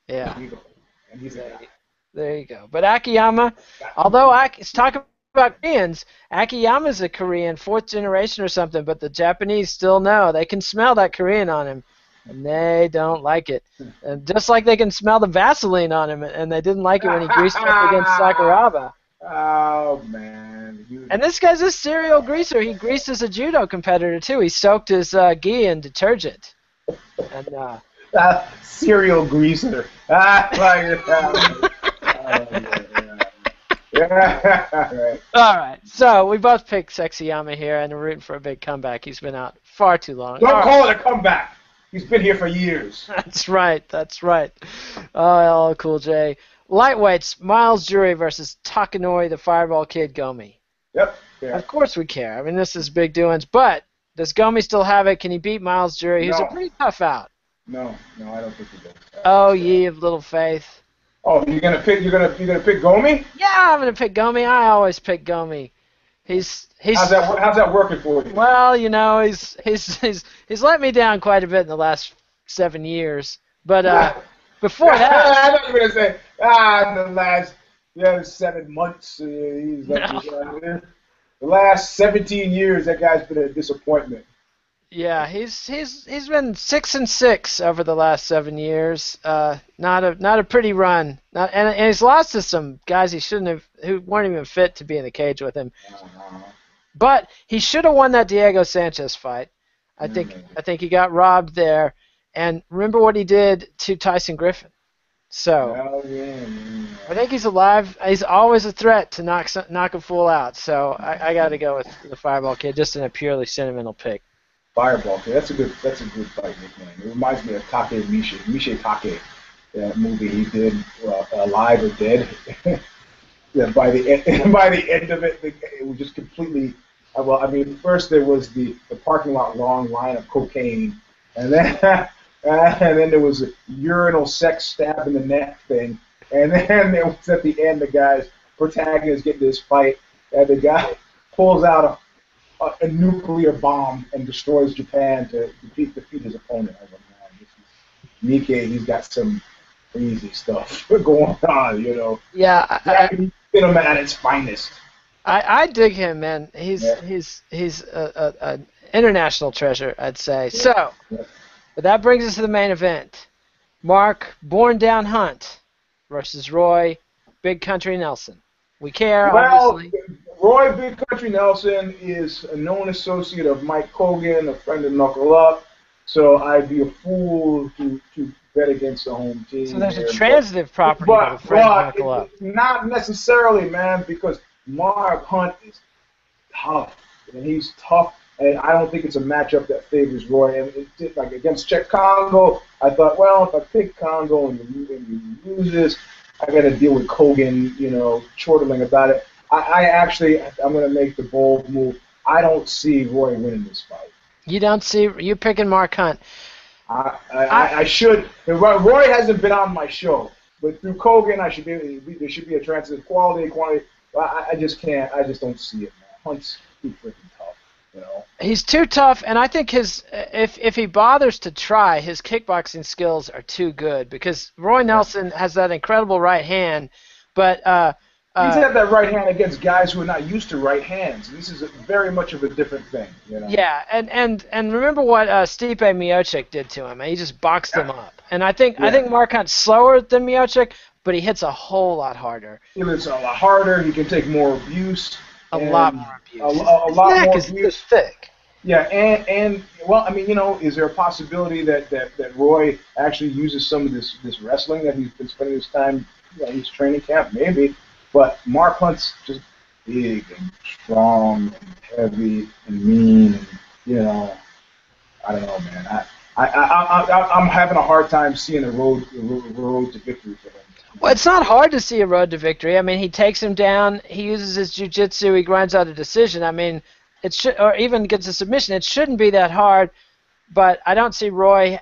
Yeah. And he's a guy. There you go. But Akiyama, although it's talking about Koreans, Akiyama's a Korean, 4th generation or something, but the Japanese still know. They can smell that Korean on him. And they don't like it. And just like they can smell the Vaseline on him, and they didn't like it when he greased up against Sakuraba. Oh, man. And this guy's a serial greaser. He greased as a judo competitor, too. He soaked his gi in detergent. And serial greaser. Right. All right. So we both picked Sexyama here, and we're rooting for a big comeback. He's been out far too long. Don't call it a comeback. He's been here for years. That's right. Oh, Cool J. Lightweights, Miles Jury versus Takanori, the Fireball Kid Gomi. Yep. Yeah. Of course we care. I mean, this is big doings. But Does Gomi still have it? Can he beat Miles Jury? Who's a No, pretty tough out. no, I don't think he does. Oh, ye of little faith. Oh, you're gonna pick Gomi? Yeah, I'm gonna pick Gomi. I always pick Gomi. He's How's that working for you? well, he's let me down quite a bit in the last 7 years. But before that, I thought you were gonna say in the last 7 months he's like no. the last 17 years that guy's been a disappointment. Yeah, he's been 6-6 over the last 7 years. Not a pretty run. And he's lost to some guys who weren't even fit to be in the cage with him. But he should have won that Diego Sanchez fight. I think he got robbed there. And remember what he did to Tyson Griffin. So I think he's alive. He's always a threat to knock a fool out. So I got to go with the Fireball Kid, just in a purely sentimental pick. Fireball Kid. That's a good fight nickname. It reminds me of Take Miche Take, that movie he did, Alive or Dead. Yeah, by the end of it, it was just completely. Well, I mean, first there was the parking lot long line of cocaine, and then there was a urinal sex stab in the neck thing, and then there was at the end the guy's protagonist getting this fight, and the guy pulls out a nuclear bomb and destroys Japan to defeat his opponent. I was like, man, this is Nikkei. He's got some crazy stuff going on, Yeah, cinema at its finest. I dig him, man. He's an international treasure, I'd say. Yeah. So, but that brings us to the main event: Mark Born Down Hunt versus Roy Big Country Nelson. We care, obviously. Roy Big Country Nelson is a known associate of Mike Kogan, a friend of Knuckle Up, so I'd be a fool to bet against the home team. So there's a transitive property of a friend of Knuckle Up. Not necessarily, man, because Mark Hunt is tough, and he's tough, and I don't think it's a matchup that favors Roy. And like against Czech Congo, I thought, well, if I pick Congo and you lose this, I got to deal with Kogan, chortling about it. I'm going to make the bold move. I don't see Roy winning this fight. You don't see you picking Mark Hunt. I should. Roy hasn't been on my show, but through Kogan, there should be a transitive quality. I just can't. I just don't see it, man. Hunt's too freaking tough. He's too tough, and I think if he bothers to try, his kickboxing skills are too good because Roy Nelson has that incredible right hand, but he's had that right hand against guys who are not used to right hands. This is very much of a different thing, Yeah, and remember what Stipe Miocic did to him. He just boxed him up. And I think Mark Hunt's slower than Miocic, but he hits a whole lot harder. He hits a lot harder. He can take more abuse. A lot more abuse. A lot more abuse. His thick. Yeah, and well, I mean, is there a possibility that Roy actually uses some of this wrestling that he's been spending his time, his training camp? Maybe. But Mark Hunt's just big and strong and heavy and mean, and I don't know, man. I'm having a hard time seeing a road to victory for him. Well, it's not hard to see a road to victory. I mean, he takes him down. He uses his jiu-jitsu. He grinds out a decision. I mean, or even gets a submission. It shouldn't be that hard, but I don't see Roy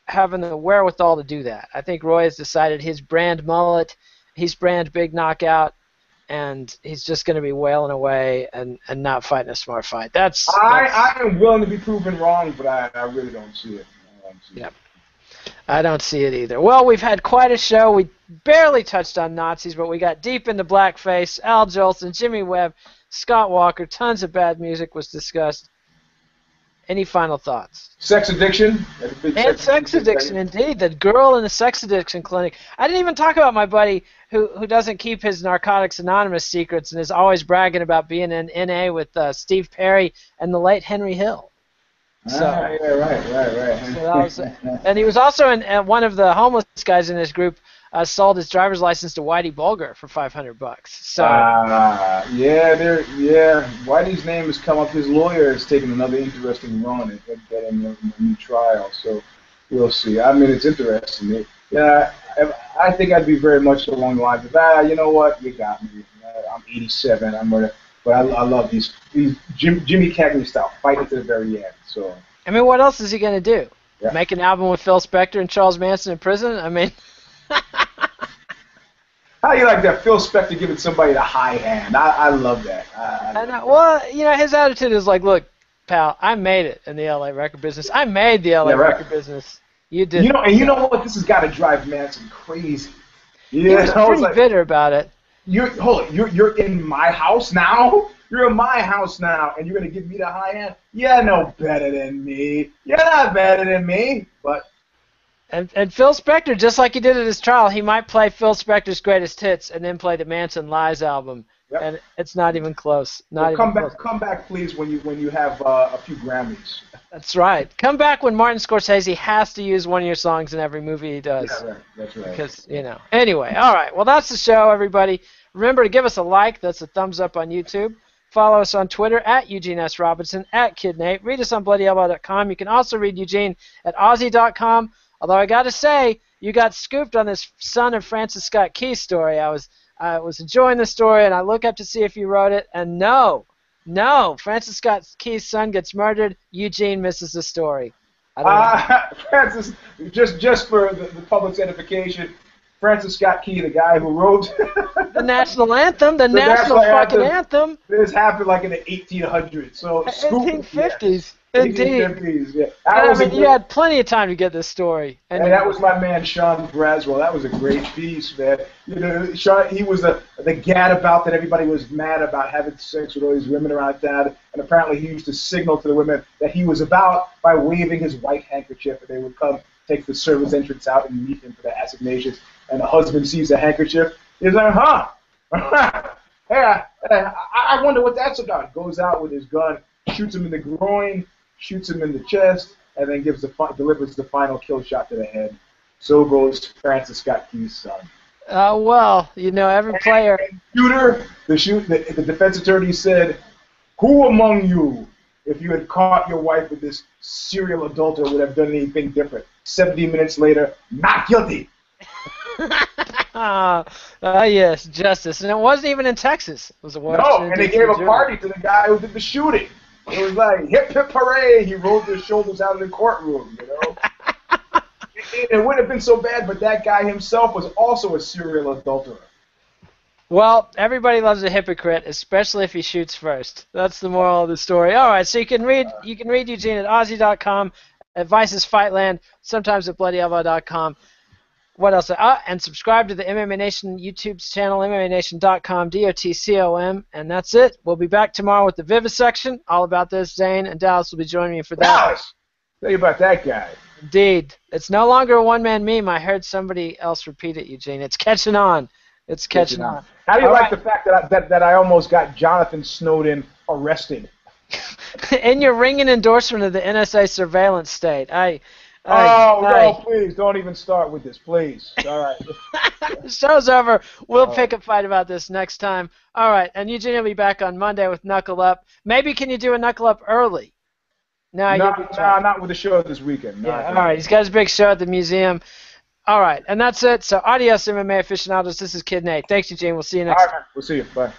having the wherewithal to do that. I think Roy has decided his brand mullet. He's brand big knockout, and he's just going to be wailing away and not fighting a smart fight. I am willing to be proven wrong, but I really don't see it. I don't see it either. Well, we've had quite a show. We barely touched on Nazis, but we got deep into blackface. Al Jolson, Jimmy Webb, Scott Walker, tons of bad music was discussed. Any final thoughts? Sex addiction. And sex addiction, indeed. The girl in the sex addiction clinic. I didn't even talk about my buddy who doesn't keep his Narcotics Anonymous secrets and is always bragging about being in NA with Steve Perry and the late Henry Hill. So, yeah, right. So and he was also in one of the homeless guys in this group sold his driver's license to Whitey Bulger for $500. So Whitey's name has come up. His lawyer has taken another interesting run at getting a new trial. So we'll see. I mean, it's interesting. I think I'd be very much along the lines of, you know what, you got me. I'm 87. I'm gonna But I love these Jimmy Cagney style, fighting to the very end. So. I mean, what else is he gonna do? Yeah. Make an album with Phil Spector and Charles Manson in prison? I mean. How do you like that? Phil Spector giving somebody the high hand. I love that. Well, his attitude is like, look, pal, I made it in the LA record business. I made the LA record business. You did. You know what? This has got to drive Manson crazy. He was pretty bitter about it. You're in my house now? You're in my house now, and you're going to give me the high hand? You're no better than me. You're not better than me. But. And Phil Spector, just like he did at his trial, he might play Phil Spector's greatest hits and then play the Manson Lies album. Yep. And it's not even close. Come back, please, when you have a few Grammys. That's right. Come back when Martin Scorsese has to use one of your songs in every movie he does. Yeah, right. That's right. Because, Anyway, all right. Well, that's the show, everybody. Remember to give us a like. That's a thumbs up on YouTube. Follow us on Twitter at Eugene S. Robinson, at KidNate. Read us on BloodyElbow.com. You can also read Eugene at Aussie.com. Although I got to say, you got scooped on this son of Francis Scott Key story. I was enjoying the story, and I look up to see if you wrote it, and no, Francis Scott Key's son gets murdered. Eugene misses the story. Francis, just for the public's edification, Francis Scott Key, the guy who wrote the national anthem, the national fucking anthem. This happened like in the 1800s, so 1850s. Yes. Indeed. 1850s, yeah. You had plenty of time to get this story. And that was my man, Sean Braswell. That was a great piece, man. Sean, he was the gadabout that everybody was mad about having sex with all these women around town. And apparently he used to signal to the women that he was about by waving his white handkerchief, and they would come take the servants' entrance out and meet him for the assignations. And the husband sees the handkerchief. He's like, hey, I wonder what that's about. Goes out with his gun, shoots him in the groin, shoots him in the chest, and then delivers the final kill shot to the head. So goes Francis Scott Key's son. Well, every player. The defense attorney said, "Who among you, if you had caught your wife with this serial adulterer, would have done anything different?" 70 minutes later, not guilty. Yes, justice. And it wasn't even in Texas. It was a Washington, and they gave a party to the guy who did the shooting. It was like, hip, hip, hooray, he rolled his shoulders out of the courtroom, It wouldn't have been so bad, but that guy himself was also a serial adulterer. Well, everybody loves a hypocrite, especially if he shoots first. That's the moral of the story. All right, so you can read Eugene at Aussie.com, at Vice's Fightland, sometimes at BloodyElbow.com. What else? And subscribe to the MMA Nation YouTube channel, MMANation.com, DOTCOM, and that's it. We'll be back tomorrow with the Vivisection. All about this. Zane and Dallas will be joining me for that. Dallas! Tell you about that guy. Indeed. It's no longer a one-man meme. I heard somebody else repeat it, Eugene. It's catching on. It's catching on. How do you like the fact that I almost got Jonathan Snowden arrested? In your ringing endorsement of the NSA surveillance state, no, please, don't even start with this, please. All right. The show's over. We'll pick a fight about this next time. All right, and Eugene will be back on Monday with Knuckle Up. Maybe can you do a Knuckle Up early? No, not with the show this weekend. Yeah, all right. He's got his big show at the museum. All right, and that's it. So, adios, MMA aficionados. This is Kid Nate. Thanks, Eugene. We'll see you next time. We'll see you. Bye.